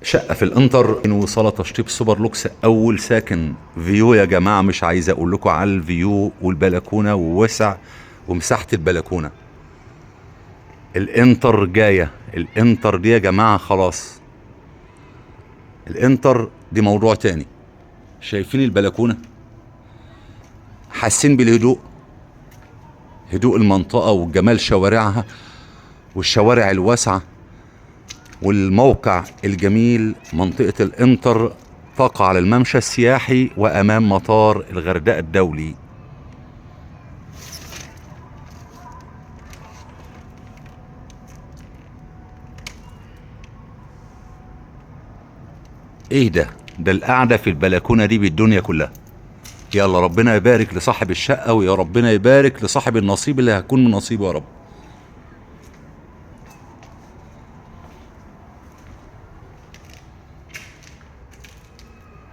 شقة في الانتر وصالة تشطيب سوبر لوكس اول ساكن. فيو يا جماعة، مش عايز اقول لكم على الفيو والبلكونة ووسع ومساحة البلكونة. الانتر جاية، الانتر دي يا جماعة خلاص. الانتر دي موضوع تاني. شايفين البلكونة؟ حاسين بالهدوء؟ هدوء المنطقة وجمال شوارعها والشوارع الواسعة والموقع الجميل. منطقة الانتر تقع على الممشى السياحي وامام مطار الغردقة الدولي. ايه ده القعدة في البلكونة دي بالدنيا كلها. يلا ربنا يبارك لصاحب الشقة، ويا ربنا يبارك لصاحب النصيب اللي هيكون من نصيبه يا رب.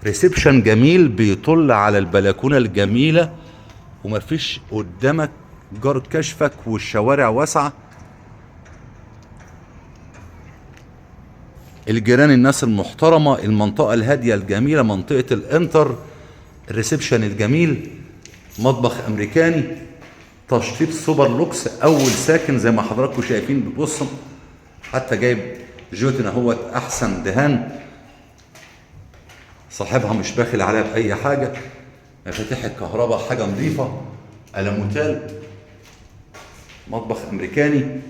ريسبشن جميل بيطل على البلكونة الجميلة، ومفيش قدامك جار كشفك والشوارع واسعة. الجيران الناس المحترمة، المنطقة الهادية الجميلة، منطقة الانتر. الريسبشن الجميل، مطبخ امريكاني، تشطيب سوبر لوكس اول ساكن زي ما حضراتكم شايفين. بتبصوا حتى جايب جوتن اهوت احسن دهان، صاحبها مش باخل عليها باي حاجه. مفاتيح الكهرباء حاجه نظيفه، الموتال، مطبخ امريكاني.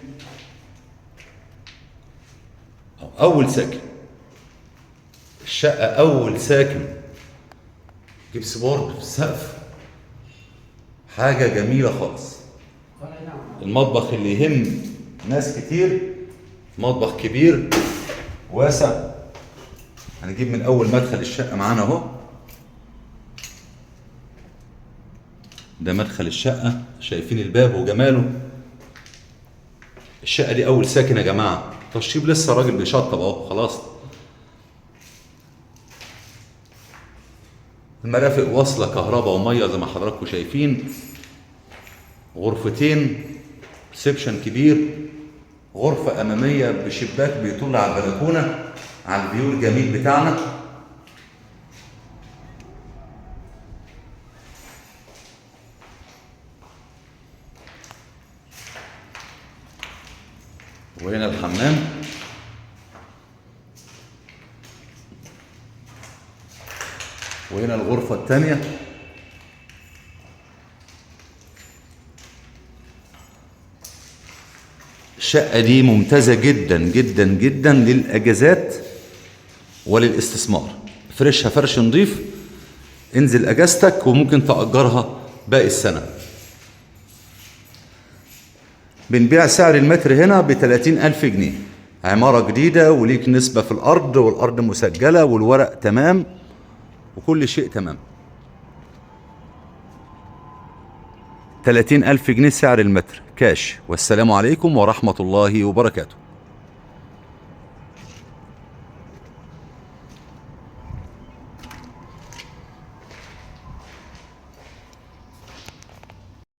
اول ساكن الشقه، اول ساكن، جبس بورد في السقف، حاجه جميله خالص. المطبخ اللي يهم ناس كتير، مطبخ كبير واسع. هنجيب من اول مدخل الشقه معانا اهو. ده مدخل الشقه، شايفين الباب وجماله. الشقه دي اول ساكن يا جماعه. تشطيب لسه الراجل بيشطب اهو خلاص. المرافق واصله كهرباء وميه زي ما حضراتكم شايفين. غرفتين، سيكشن كبير، غرفه اماميه بشباك بيطل على البلكونه، على الفيو الجميل بتاعنا. وهنا الحمام. وهنا الغرفة الثانية. الشقة دي ممتازة جدا جدا جدا للأجازات وللاستثمار. فرشها فرش نظيف، انزل أجازتك وممكن تأجرها باقي السنة. بنبيع سعر المتر هنا ب30,000 جنيه. عمارة جديدة وليك نسبة في الأرض، والأرض مسجلة والورق تمام وكل شيء تمام. 30,000 جنيه سعر المتر كاش. والسلام عليكم ورحمة الله وبركاته.